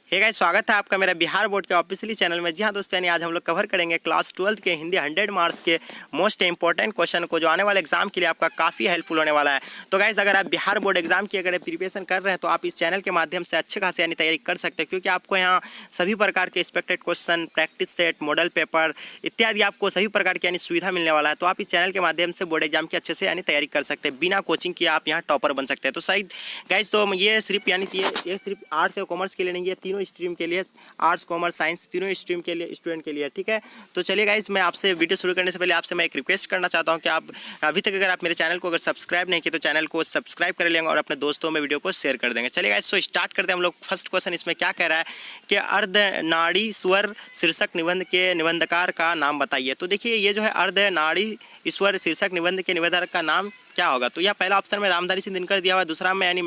Hey guys, स्वागत है आपका मेरा बिहार बोर्ड के ऑफिशियली चैनल में। जी हाँ दोस्तों, यानी आज हम लोग कवर करेंगे क्लास 12 के हिंदी 100 मार्क्स के मोस्ट इंपॉर्टेंट क्वेश्चन को, जो आने वाले एग्जाम के लिए आपका काफ़ी हेल्पफुल होने वाला है। तो गाइस, अगर आप बिहार बोर्ड एग्जाम की अगर प्रिपरेशन कर रहे हैं तो आप इस चैनल के माध्यम से अच्छे खासे यानी तैयारी कर सकते हैं, क्योंकि आपको यहाँ सभी प्रकार के expected question, practice set, model paper इत्यादि आपको सभी प्रकार की यानी सुविधा मिलने वाला है। तो आप इस चैनल के माध्यम से बोर्ड एग्जाम की अच्छे से यानी तैयारी कर सकते हैं, बिना कोचिंग किए आप यहाँ टॉपर बन सकते हैं। तो सही गाइस, तो ये सिर्फ यानी कि ये सिर्फ आर्ट्स और कॉमर्स के लिए नहीं है, तीनों स्ट्रीम के लिए, आर्ट्स कॉमर्स साइंस तीनों स्ट्रीम के लिए स्टूडेंट के लिए, ठीक है। तो चलिए गाइस, मैं आपसे वीडियो शुरू करने से पहले आपसे मैं एक रिक्वेस्ट करना चाहता हूं कि आप अभी तक अगर आप मेरे चैनल को अगर सब्सक्राइब नहीं किए तो चैनल को सब्सक्राइब कर लेंगे और अपने दोस्तों में वीडियो को शेयर कर देंगे। चलिए गाइस, तो स्टार्ट करते हैं हम लोग। फर्स्ट क्वेश्चन इसमें क्या कह रहा है कि अर्धनारीश्वर शीर्षक निबंध के निबंधकार का नाम बताइए। तो देखिए, ये जो है अर्धनारीश्वर शीर्षक निबंध के निबंधकार का नाम क्या होगा। तो यह पहला ऑप्शन में रामधारी सिंह दिनकर दिया हुआ, दूसरा में यानी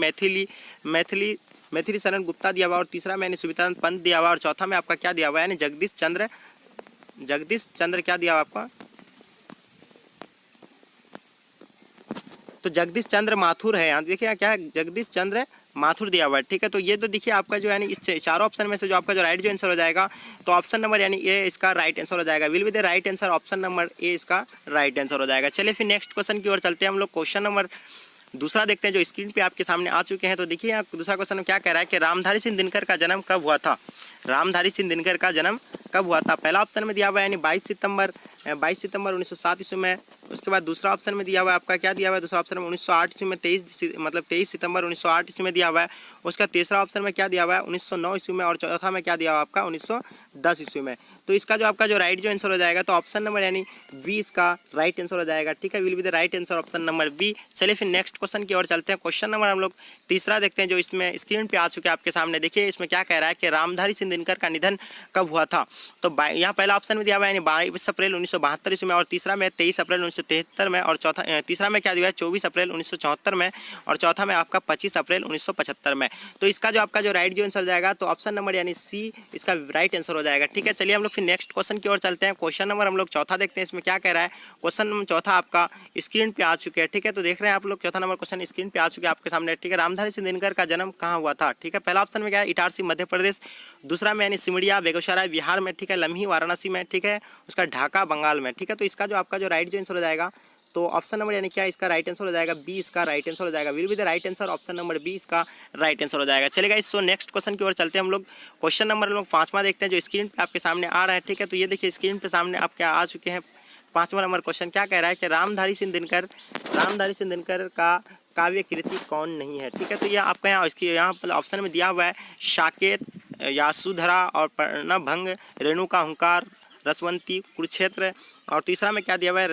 मैथिली शरण गुप्ता दिया हुआ, और तीसरा में यानी सुविधानंद पंत दिया हुआ, और चौथा में आपका क्या दिया हुआ है यानी जगदीश चंद्र क्या दिया हुआ आपका, तो जगदीश चंद्र माथुर है। यहाँ देखिए क्या है, जगदीश चंद्र माथुर दिया हुआ है, ठीक है। तो ये तो देखिए आपका जो यानी इस चारों ऑप्शन में से जो आपका जो राइट जो आंसर हो जाएगा, तो ऑप्शन नंबर यानी ए इसका राइट आंसर हो जाएगा। Will be the right answer, option number A इसका राइट आंसर हो जाएगा। चलिए फिर नेक्स्ट क्वेश्चन की ओर चलते हैं हम लोग। क्वेश्चन नंबर दूसरा देखते हैं, जो स्क्रीन पे आपके सामने आ चुके हैं। तो देखिए यहाँ दूसरा क्वेश्चन क्या कह रहा है कि रामधारी सिंह दिनकर का जन्म कब हुआ था। रामधारी सिंह दिनकर का जन्म कब हुआ था। पहला ऑप्शन में दिया हुआ है यानी 22 सितंबर 1907 ईस्वी में। उसके बाद दूसरा ऑप्शन में दिया हुआ है आपका क्या दिया हुआ है, दूसरा ऑप्शन में 1908 ईस्वी में, 23 सितंबर 1908 ईस्वी में दिया हुआ है। उसका तीसरा ऑप्शन में क्या दिया हुआ है 1909 ईस्वी में, और चौथा में क्या दिया हुआ है आपका 1910 ईस्वी में। तो इसका जो आपका जो राइट जो आंसर हो जाएगा, तो ऑप्शन नंबर यानी बी इसका राइट आंसर हो जाएगा, ठीक है। Will be the right answer, option number B. चलिए फिर नेक्स्ट क्वेश्चन की ओर चलते हैं। क्वेश्चन नंबर हम लोग तीसरा देखते हैं, जो इसमें स्क्रीन पे आ चुके हैं आपके सामने। देखिए इसमें क्या कह रहा है कि रामधारी सिंह दिनकर का निधन कब हुआ था। तो यहाँ पहला ऑप्शन में दिया हुआ है यानी 22 अप्रैल 1972 ईस्वी में, और तीसरा में 23 अप्रैल 1973 में, और चौथा तीसरा में क्या दिया है 24 अप्रैल 1974 में, और चौथा में आपका 25 अप्रैल 1975 में। तो इसका जो आपका जो राइट जो आंसर जाएगा, तो ऑप्शन नंबर यानी सी इसका राइट आंसर हो जाएगा, ठीक है। चलिए हम लोग फिर नेक्स्ट क्वेश्चन की ओर चलते हैं। क्वेश्चन नंबर हम लोग चौथा देखते हैं, इसमें क्या कह रहा है। क्वेश्चन नंबर चौथा आपका स्क्रीन पे आ चुके हैं, ठीक है। तो देख रहे हैं आप लोग, चौथा नंबर क्वेश्चन स्क्रीन पे आ चुके हैं आपके सामने, ठीक है। रामधारी सिंह दिनकर का जन्म कहाँ हुआ था, ठीक है। पहला ऑप्शन में क्या है इटारसी मध्य प्रदेश, दूसरा में यानी सिमरिया बेगूसराय बिहार में, ठीक है, लम्ही वाराणसी में, ठीक है, उसका ढाका बंगाल में, ठीक है। तो इसका जो आपका जो राइट जो आंसर हो जाएगा, तो ऑप्शन नंबर यानी क्या इसका राइट आंसर हो जाएगा, बी इसका राइट आंसर हो जाएगा। Will be the right answer, option number B इसका राइट आंसर हो जाएगा। चलेगा इस नेक्स्ट क्वेश्चन की ओर चलते हैं हम लोग। क्वेश्चन नंबर हम लोग पांचवा देखते हैं, जो स्क्रीन पे आपके सामने आ रहा है, ठीक है। तो ये देखिए स्क्रीन पे सामने आपके आ चुके हैं। पांचवा नंबर क्वेश्चन क्या कह रहा है कि रामधारी सिंह दिनकर का काव्य कृति कौन नहीं है, ठीक है। तो ये आपका यहाँ इसकी यहाँ पर ऑप्शन में दिया हुआ है साकेत, यासुधरा, और प्रणभंग, रेणुका हुंकार, रसवंती, कुरुक्षेत्र, और तीसरा में क्या दिया हुआ है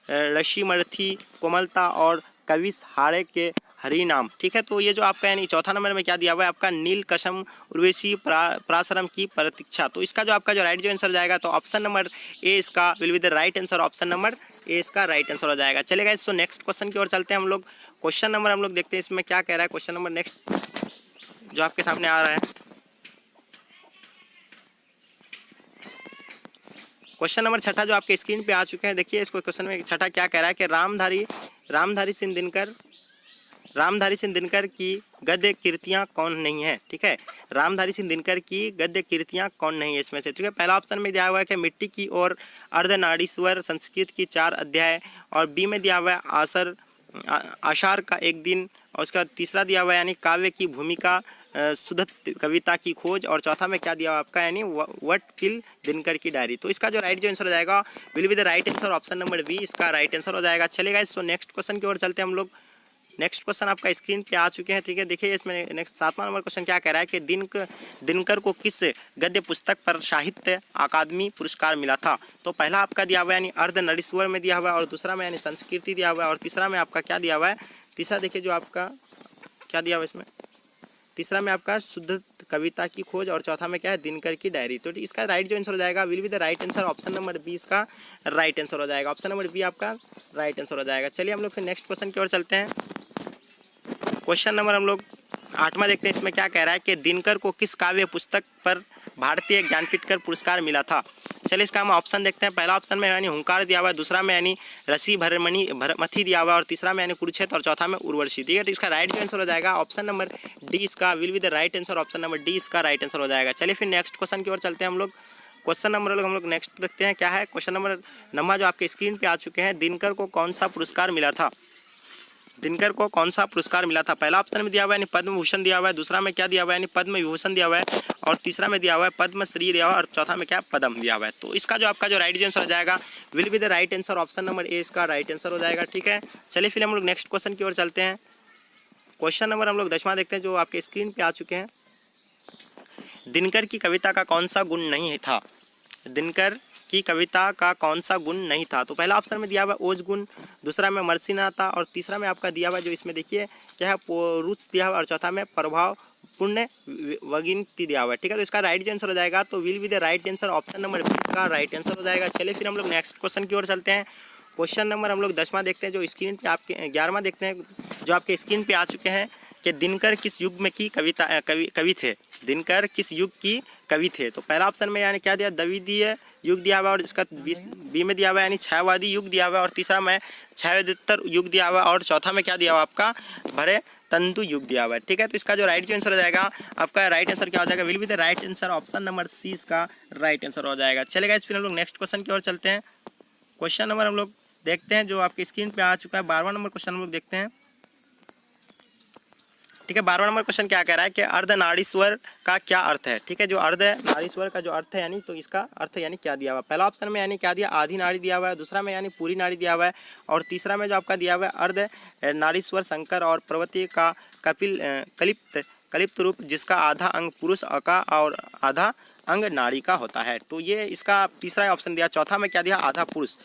ऋषिमर्थी, कोमलता, और कविश हाड़े के हरिनाम, ठीक है। तो ये जो आपका यानी चौथा नंबर में क्या दिया हुआ है आपका नील कसम उर्वशी पराशरम की प्रतीक्षा। तो इसका जो आपका जो राइट जो आंसर जाएगा, तो ऑप्शन नंबर ए इसका will be the right answer, option number A इसका राइट आंसर हो जाएगा। चलेगा इसको नेक्स्ट क्वेश्चन की ओर चलते हैं हम लोग। क्वेश्चन नंबर हम लोग देखते हैं इसमें क्या कह रहा है। क्वेश्चन नंबर नेक्स्ट जो आपके सामने आ रहा है, क्वेश्चन नंबर छठा जो आपके स्क्रीन पे आ चुके हैं। देखिए इसको क्वेश्चन में छठा क्या कह रहा है कि रामधारी सिंह दिनकर की गद्य कृतियाँ कौन नहीं है, ठीक है। रामधारी सिंह दिनकर की गद्य कृतियाँ कौन नहीं है इसमें से, ठीक है। पहला ऑप्शन में दिया हुआ है कि मिट्टी की और अर्धनारीश्वर संस्कृत की 4 अध्याय, और बी में दिया हुआ है आषाढ़ का एक दिन, और उसका तीसरा दिया हुआ है यानी काव्य की भूमिका, शुद्ध कविता की खोज, और चौथा में क्या दिया हुआ आपका यानी व्हाट किल दिनकर की डायरी। तो इसका जो राइट जो आंसर हो जाएगा will be the right answer, option number B इसका राइट आंसर हो जाएगा। चलेगा इसको नेक्स्ट क्वेश्चन की ओर चलते हैं हम लोग। नेक्स्ट क्वेश्चन आपका स्क्रीन पे आ चुके हैं, ठीक है। देखिए इसमें नेक्स्ट सातवां नंबर क्वेश्चन क्या कह रहा है कि दिनकर को किस गद्य पुस्तक पर साहित्य अकादमी पुरस्कार मिला था। तो पहला आपका दिया हुआ है यानी अर्धनारीश्वर में दिया हुआ है, और दूसरा में यानी संस्कृति दिया हुआ है, और तीसरा में आपका क्या दिया हुआ है, तीसरा देखिए जो आपका क्या दिया हुआ है इसमें, तीसरा में आपका शुद्ध कविता की खोज, और चौथा में क्या है दिनकर की डायरी। तो इसका राइट जो आंसर हो जाएगा will be the right answer, option number B इसका राइट आंसर हो जाएगा, ऑप्शन नंबर बी आपका राइट आंसर हो जाएगा। चलिए हम लोग फिर नेक्स्ट क्वेश्चन की ओर चलते हैं। क्वेश्चन नंबर हम लोग आठवां देखते हैं, इसमें क्या कह रहा है कि दिनकर को किस काव्य पुस्तक पर भारतीय ज्ञानपीठ कर पुरस्कार मिला था। चलिए इसका हम ऑप्शन देखते हैं। पहला ऑप्शन में यानी हुंकार दिया हुआ है, दूसरा में यानी रसी भरमथी दिया हुआ है और तीसरा में यानी कुरुक्षेत्र और चौथा में उर्वशी। ठीक है, तो इसका राइट जो आंसर हो जाएगा ऑप्शन नंबर डी इसका will be the right answer. Option number D इसका राइट आंसर हो जाएगा। चलिए फिर नेक्स्ट क्वेश्चन की ओर चलते हैं हम लोग। क्वेश्चन नंबर हम लोग नेक्स्ट देखते हैं क्या है। क्वेश्चन नंबर जो आपके स्क्रीन पे आ चुके हैं, दिनकर को कौन सा पुरस्कार मिला था? दिनकर को कौन सा पुरस्कार मिला था? पहला ऑप्शन में दिया हुआ है यानी पद्म भूषण दिया हुआ है, दूसरा में क्या दिया हुआ है यानी पद्म विभूषण दिया हुआ है और तीसरा में दिया हुआ है पद्म श्री दिया हुआ है और चौथा में क्या पद्म दिया हुआ है। तो इसका जो आपका जो राइट आंसर हो जाएगा will be the right answer. Option number A इसका राइट आंसर हो जाएगा। ठीक है, चलिए फिर हम लोग नेक्स्ट क्वेश्चन की ओर चलते हैं। क्वेश्चन नंबर हम लोग 10वां देखते हैं जो आपके स्क्रीन पे आ चुके हैं। दिनकर की कविता का कौन सा गुण नहीं था? दिनकर की कविता का कौन सा गुण नहीं था? तो पहला ऑप्शन में दिया हुआ ओज गुण, दूसरा में मर्सिनाता और तीसरा में आपका दिया हुआ जो इसमें देखिए क्या है पौरुष दिया हुआ और चौथा में प्रभाव पुण्य वगिनती दिया हुआ है। ठीक है, तो इसका राइट आंसर हो जाएगा तो will be the right answer. Option number B का राइट आंसर हो जाएगा। चलिए फिर हम लोग नेक्स्ट क्वेश्चन की ओर चलते हैं। क्वेश्चन नंबर हम लोग 10वां देखते हैं जो स्क्रीन पे आपके 11वां देखते हैं जो आपके स्क्रीन पे आ चुके हैं कि दिनकर किस युग में की कवि थे? दिनकर किस युग की कवि थे? तो पहला ऑप्शन में यानी क्या दिया द्वितीय युग दिया हुआ और इसका बी में दिया हुआ यानी छायावादी युग दिया हुआ और तीसरा में छायोत्तर युग दिया हुआ और चौथा में क्या दिया हुआ आपका भरे तंतु युग दिया हुआ है। ठीक है, तो इसका जो राइट आंसर हो जाएगा आपका राइट आंसर क्या हो जाएगा? Will be the right answer. Option number C इसका राइट आंसर हो जाएगा। चलेगा, फिर हम लोग नेक्स्ट क्वेश्चन की ओर चलते हैं। क्वेश्चन नंबर हम लोग देखते हैं जो आपकी स्क्रीन पे आ चुका है। 12वां नंबर क्वेश्चन हम लोग देखते हैं। ठीक है, 12वां नंबर क्वेश्चन क्या कह रहा है कि अर्धनारीश्वर का क्या अर्थ है? ठीक है, जो अर्धनारीश्वर का जो अर्थ है यानी तो इसका अर्थ यानी क्या दिया हुआ है? पहला ऑप्शन में यानी क्या दिया आधी नाड़ी दिया हुआ है, दूसरा में यानी पूरी नाड़ी दिया हुआ है और तीसरा में जो आपका दिया हुआ है अर्ध नारीश्वर शंकर और पार्वती का कलिप्त रूप जिसका आधा अंग पुरुष का और आधा अंग नारी का होता है। तो ये इसका तीसरा ऑप्शन दिया। चौथा में क्या दिया आधा पुरुष।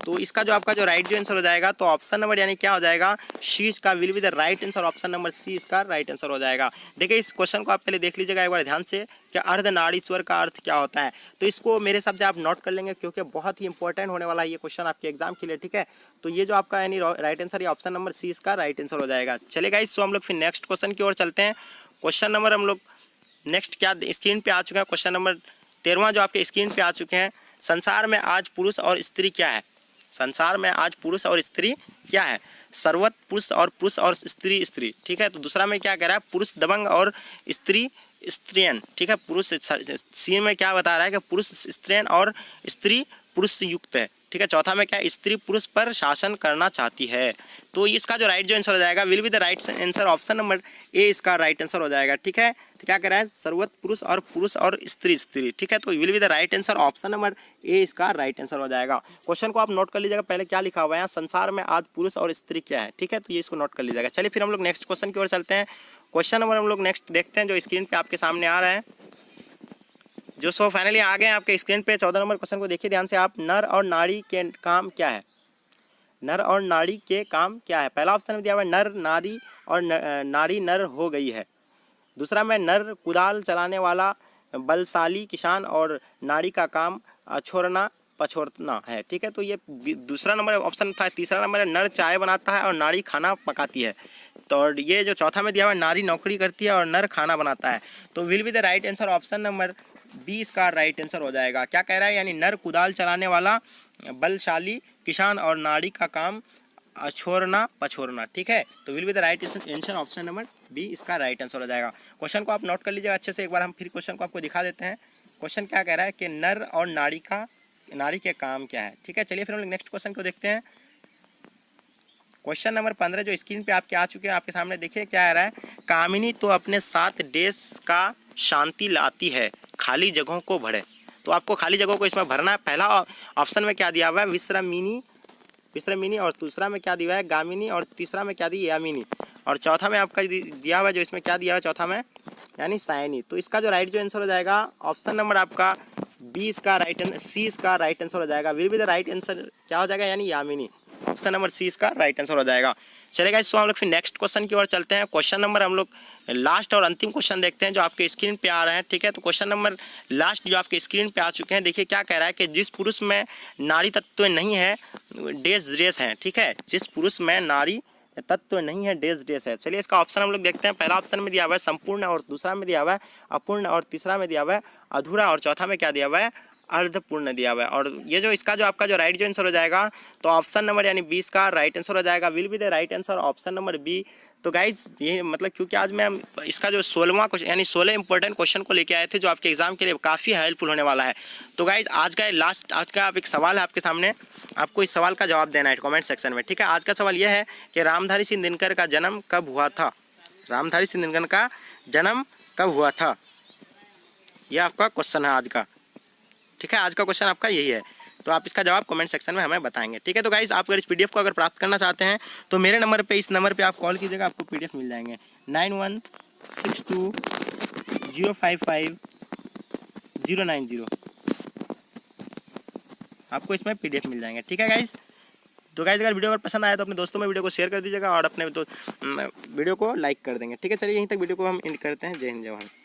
तो इसका जो आपका जो राइट जो आंसर हो जाएगा तो ऑप्शन नंबर यानी क्या हो जाएगा सी इसका will be the right answer. Option number C इसका राइट आंसर हो जाएगा। देखिए इस क्वेश्चन को आप पहले देख लीजिएगा एक बार ध्यान से कि अर्धनारीश्वर का अर्थ क्या होता है। तो इसको मेरे हिसाब से आप नोट कर लेंगे क्योंकि बहुत ही इंपॉर्टेंट होने वाला है ये क्वेश्चन आपके एग्जाम के लिए। ठीक है, तो ये जो आपका यानी राइट आंसर ये ऑप्शन नंबर सी इसका राइट आंसर हो जाएगा। चलेगा, इसको हम लोग फिर नेक्स्ट क्वेश्चन की ओर चलते हैं। क्वेश्चन नंबर हम लोग नेक्स्ट क्या स्क्रीन पे आ चुके हैं। क्वेश्चन नंबर 13वां जो आपके स्क्रीन पे आ चुके हैं। संसार में आज पुरुष और स्त्री क्या है? संसार में आज पुरुष और स्त्री क्या है? सर्वत पुरुष और स्त्री स्त्री। ठीक है, तो दूसरा में क्या कह रहा है पुरुष दबंग और स्त्री स्त्रियन। ठीक है, पुरुष सी में क्या बता रहा है कि पुरुष स्त्रियन और स्त्री पुरुष युक्त है। ठीक है, चौथा में क्या स्त्री पुरुष पर शासन करना चाहती है। तो इसका जो राइट जो आंसर हो जाएगा will be the right answer. Option number A इसका राइट आंसर हो जाएगा। ठीक है, तो क्या कह रहा है सर्वत पुरुष और स्त्री स्त्री। ठीक है, तो will be the right answer. Option number A इसका राइट आंसर हो जाएगा। क्वेश्चन को आप नोट कर लीजिएगा पहले क्या लिखा हुआ है संसार में आज पुरुष और स्त्री क्या है। ठीक है, तो ये इसको नोट कर लीजिएगा। चलिए फिर हम लोग नेक्स्ट क्वेश्चन की ओर चलते हैं। क्वेश्चन नंबर हम लोग नेक्स्ट देखते हैं जो स्क्रीन पे आपके सामने आ रहा है जो सो फाइनली आ गए हैं आपके स्क्रीन पे। 14 नंबर क्वेश्चन को देखिए ध्यान से आप। नर और नारी के काम क्या है? नर और नारी के काम क्या है? पहला ऑप्शन में दिया हुआ है नर नारी और नारी नर हो गई है। दूसरा में नर कुदाल चलाने वाला बलशाली किसान और नारी का काम छोड़ना पछोड़ना है। ठीक है, तो ये दूसरा नंबर ऑप्शन था। तीसरा नंबर है नर चाय बनाता है और नारी खाना पकाती है। तो ये जो चौथा में दिया हुआ है नारी नौकरी करती है और नर खाना बनाता है। तो will be the right answer. Option number 20 का राइट आंसर हो जाएगा। क्या कह रहा है यानी नर कुदाल चलाने वाला बलशाली किसान और नारी का काम छोड़ना पछोड़ना। ठीक है, तो will be the right answer. Option number B इसका राइट आंसर हो जाएगा। क्वेश्चन को आप नोट कर लीजिएगा अच्छे से। एक बार हम फिर क्वेश्चन को आपको दिखा देते हैं। क्वेश्चन क्या कह रहा है कि नर और नारी के काम क्या है। ठीक है, चलिए फिर हम लोग नेक्स्ट क्वेश्चन को देखते हैं। क्वेश्चन नंबर 15 जो स्क्रीन पे आपके आ चुके हैं आपके सामने देखिए क्या आ रहा है। कामिनी तो अपने साथ देश का शांति लाती है, खाली जगहों को भरे। तो आपको खाली जगहों को इसमें भरना है। पहला ऑप्शन में क्या दिया हुआ है विश्रमिनी और दूसरा में क्या दिया है गामिनी और तीसरा में क्या दी यामिनी और चौथा में आपका दिया हुआ है जो इसमें क्या दिया हुआ है चौथा में यानी सायनी। तो इसका जो राइट जो आंसर हो जाएगा ऑप्शन नंबर आपका 20 का राइट आंसर सी इसका राइट आंसर हो जाएगा। Will be the right answer क्या हो जाएगा यानी यामिनी। ऑप्शन नंबर सी इसका राइट आंसर हो जाएगा। चलेगा, इसको हम लोग फिर नेक्स्ट क्वेश्चन की ओर चलते हैं। क्वेश्चन नंबर हम लोग लास्ट और अंतिम क्वेश्चन देखते हैं जो आपके स्क्रीन पे आ रहे हैं। ठीक है, तो क्वेश्चन नंबर लास्ट जो आपके स्क्रीन पे आ चुके हैं देखिए क्या कह रहा है कि जिस पुरुष में नारी तत्व नहीं है ड्रेस है। ठीक है, जिस पुरुष में नारी तत्व नहीं है ड्रेस है। चलिए इसका ऑप्शन हम लोग देखते हैं। पहला ऑप्शन में दिया हुआ है संपूर्ण और दूसरा में दिया हुआ है अपूर्ण और तीसरा में दिया हुआ है अधूरा और चौथा में क्या दिया हुआ है अर्धपूर्ण दिया हुआ है। और ये जो इसका जो आपका जो राइट जो आंसर हो जाएगा, तो ऑप्शन नंबर यानी 20 का राइट आंसर हो जाएगा, will be the right answer option number B. तो गाइज ये मतलब क्योंकि आज मैं इसका जो 16वां क्वेश्चन यानी 16 इंपॉर्टेंट क्वेश्चन को लेके आए थे जो आपके एग्जाम के लिए काफ़ी हेल्पफुल होने वाला है। तो गाइज आज का आप एक सवाल है आपके सामने, आपको इस सवाल का जवाब देना है कमेंट सेक्शन में, ठीक है। आज का सवाल यह है कि रामधारी सिंह दिनकर का जन्म कब हुआ था। रामधारी सिंह दिनकर का जन्म कब हुआ था, यह आपका क्वेश्चन है आज का, ठीक है। आज का क्वेश्चन आपका यही है, तो आप इसका जवाब कमेंट सेक्शन में हमें बताएंगे, ठीक है। तो गाइज आप अगर इस पीडीएफ को अगर प्राप्त करना चाहते हैं तो मेरे नंबर पे, इस नंबर पे आप कॉल कीजिएगा, आपको पीडीएफ मिल जाएंगे 9162055090, आपको इसमें पीडीएफ मिल जाएंगे, ठीक है गाइज। तो गाइज अगर वीडियो अगर पसंद आया तो अपने दोस्तों में वीडियो को शेयर कर दीजिएगा और अपने वीडियो को लाइक कर देंगे, ठीक है। चलिए यहीं तक वीडियो को हम एंड करते हैं। जय हिंद जय भारत।